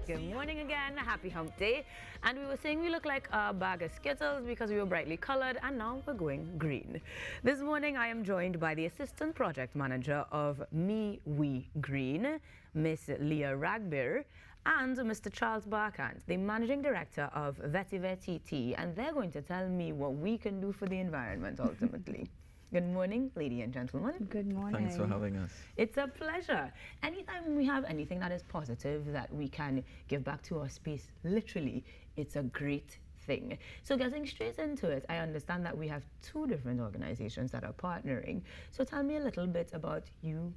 Good morning again, happy hump day. And we were saying we look like a bag of Skittles because we were brightly colored, and now we're going green. This morning I am joined by the Assistant Project Manager of MeWeGreen, Miss Leah Ragbir, and Mr. Charles Barcant, the Managing Director of Vetiver TT, and they're going to tell me what we can do for the environment ultimately. Good morning, ladies and gentlemen. Good morning. Thanks for having us. It's a pleasure. Anytime we have anything that is positive that we can give back to our space, literally, it's a great thing. So getting straight into it, I understand that we have two different organizations that are partnering. So tell me a little bit about you.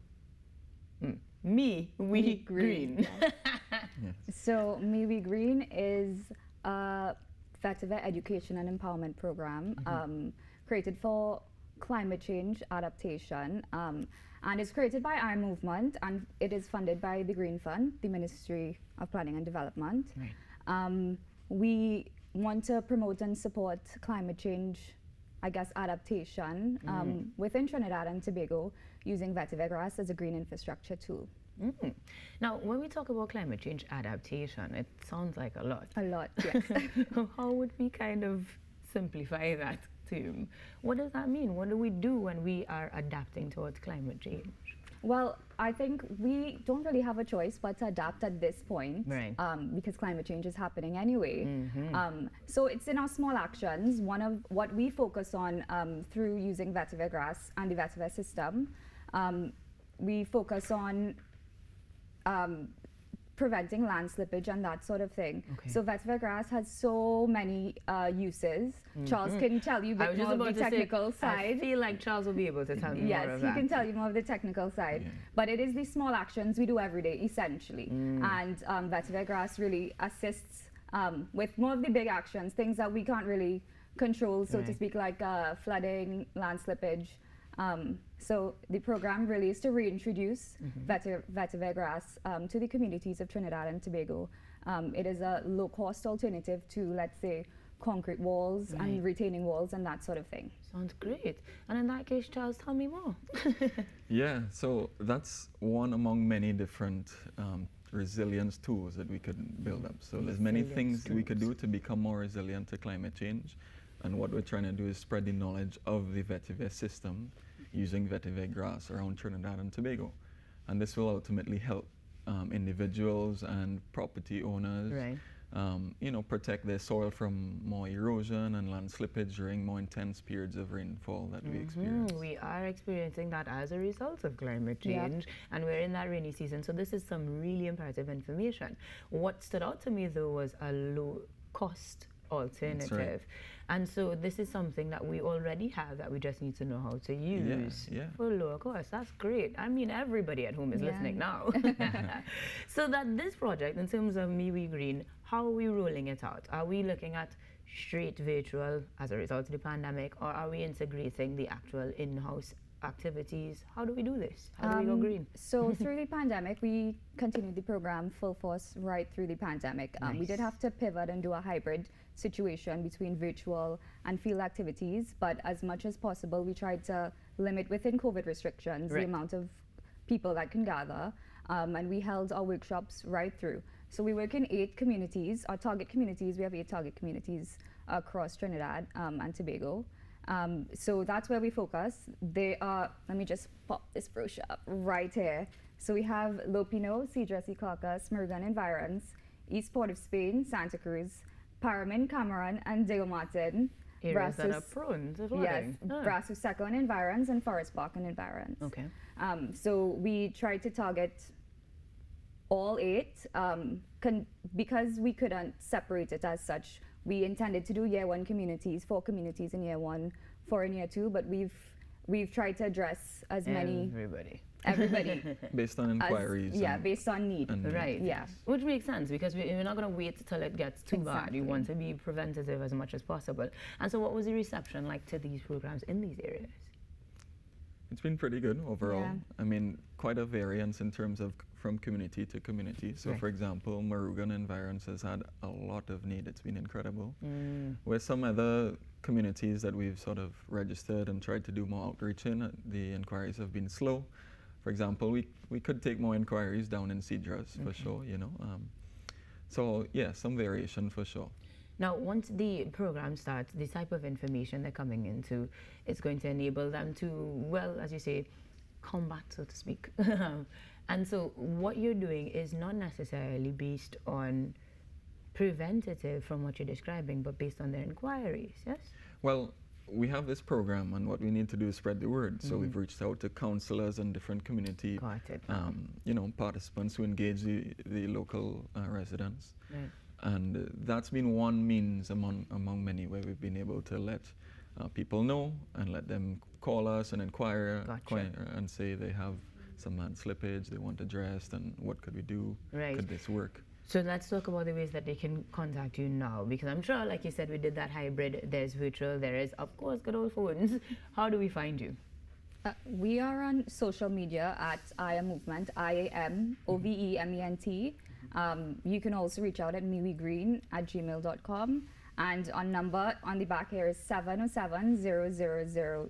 MeWeGreen. Yes. So MeWeGreen is a Vetiver education and empowerment program created for climate change adaptation, and it's created by our movement, and it is funded by the Green Fund, the Ministry of Planning and Development. Right. We want to promote and support climate change, I guess, adaptation within Trinidad and Tobago using vetiver grass as a green infrastructure tool. Now, when we talk about climate change adaptation, it sounds like a lot. A lot, yes. How would we kind of simplify that term? What does that mean? What do we do when we are adapting towards climate change? Well, I think we don't really have a choice but to adapt at this point, right. Because climate change is happening anyway. So it's in our small actions. One of what we focus on through using vetiver grass and the vetiver system, we focus on preventing land slippage and that sort of thing. Okay. So vetiver grass has so many uses. Charles can tell you a bit more of the technical side. I feel like Charles will be able to tell me more of that. Yes, he can tell you more of the technical side. Yeah. But it is these small actions we do every day, essentially. And vetiver grass really assists with more of the big actions, things that we can't really control, so to speak, like flooding, land slippage. So the program really is to reintroduce vetiver grass to the communities of Trinidad and Tobago. It is a low-cost alternative to, let's say, concrete walls and retaining walls and that sort of thing. Sounds great. And in that case, Charles, tell me more. Yeah, so that's one among many different resilience tools that we could build up. So there's many things we could do to become more resilient to climate change. And what we're trying to do is spread the knowledge of the vetiver system using vetiver grass around Trinidad and Tobago. And this will ultimately help individuals and property owners protect their soil from more erosion and land slippage during more intense periods of rainfall that we experience. We are experiencing that as a result of climate change, and we're in that rainy season. So this is some really imperative information. What stood out to me, though, was a low-cost alternative. And so this is something that we already have that we just need to know how to use for lower cost. That's great. I mean, everybody at home is listening now. So that this project, in terms of MeWeGreen, how are we rolling it out? Are we looking at straight virtual as a result of the pandemic, or are we integrating the actual in-house activities? How do we do this? How do we go green? So through the pandemic, we continued the program full force right through the pandemic. We did have to pivot and do a hybrid situation between virtual and field activities, but as much as possible, we tried to limit within COVID restrictions the amount of people that can gather, and we held our workshops right through. So we work in 8 communities, our target communities. We have 8 target communities across Trinidad and Tobago. So that's where we focus. They are, let me just pop this brochure up right here. So we have Lopino, Cedras y Carcas, Marugan Environs, East Port of Spain, Santa Cruz, Paramin, Cameron, and Diego Martin. Areas that are prone to flooding. Yes, Brasso Seco and Environs, and Forest Park and Environs. Okay. So we tried to target all 8, because we couldn't separate it as such. We intended to do year 1 communities, 4 communities in year 1, 4 in year 2, but we've tried to address as many. Everybody. Based on inquiries. Based on need. Right. Yeah. Which makes sense, because we're not going to wait till it gets too bad. We want to be preventative as much as possible. And so what was the reception like to these programs in these areas? It's been pretty good overall. I mean, quite a variance in terms of from community to community. So for example, Marugan Environs has had a lot of need. It's been incredible. Where some other communities that we've sort of registered and tried to do more outreach in, the inquiries have been slow. For example, we could take more inquiries down in Cedras for sure, you know. So yeah, some variation for sure. Now, once the program starts, the type of information they're coming into is going to enable them to, well, as you say, combat, so to speak. And so what you're doing is not necessarily based on preventative from what you're describing, but based on their inquiries, yes? Well, we have this program, and what we need to do is spread the word. So we've reached out to counselors and different community, participants who engage the local residents. Right. And that's been one means among many where we've been able to let people know and let them call us and inquire and say they have some hand slippage, they want addressed, and what could we do? Right. Could this work? So let's talk about the ways that they can contact you now, because I'm sure, like you said, we did that hybrid. There's virtual, there is, of course, good old phones. How do we find you? We are on social media at IAMovement, IAMOVEMENT. You can also reach out at MeWeGreen@gmail.com. And our number on the back here is 707-0002.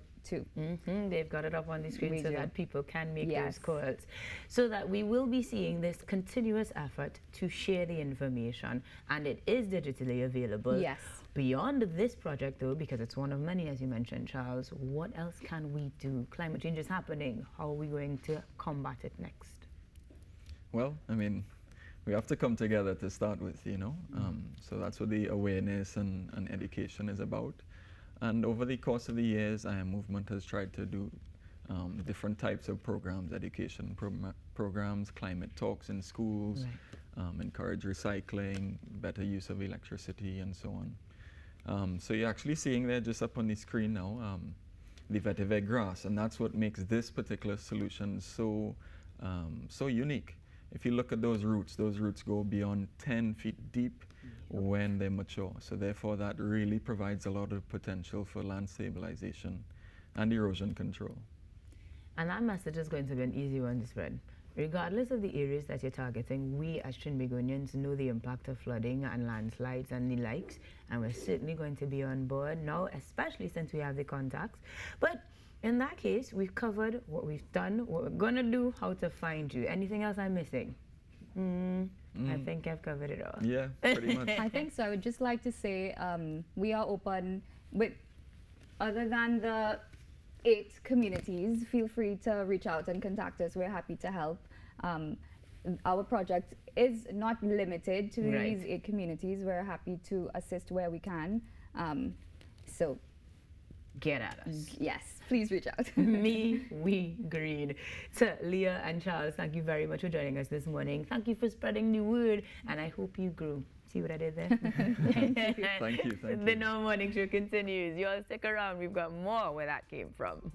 They've got it up on the screen so that people can make those calls. So that we will be seeing this continuous effort to share the information, and it is digitally available. Yes. Beyond this project, though, because it's one of many, as you mentioned, Charles, what else can we do? Climate change is happening. How are we going to combat it next? Well, I mean, we have to come together to start with, you know. So that's what the awareness and education is about. And over the course of the years, Movement has tried to do different types of programs, education programs, climate talks in schools, encourage recycling, better use of electricity, and so on. So you're actually seeing there just up on the screen now, the vetiver grass, and that's what makes this particular solution so unique. If you look at those roots go beyond 10 feet deep when they mature. So therefore that really provides a lot of potential for land stabilization and erosion control. And that message is going to be an easy one to spread. Regardless of the areas that you're targeting, we as Trinbagonians know the impact of flooding and landslides and the likes, and we're certainly going to be on board now, especially since we have the contacts. But in that case, we've covered what we've done, what we're going to do, how to find you. Anything else I'm missing? I think I've covered it all. Yeah, pretty much. I think so. I would just like to say we are open with, other than the 8 communities, feel free to reach out and contact us. We're happy to help. Our project is not limited to these 8 communities. We're happy to assist where we can. So get at us. Yes, please reach out. MeWeGreen. So Leah and Charles, thank you very much for joining us this morning. Thank you for spreading the word, and I hope you grow. See what I did there? Thank you. The No Morning Show continues. You all stick around. We've got more where that came from.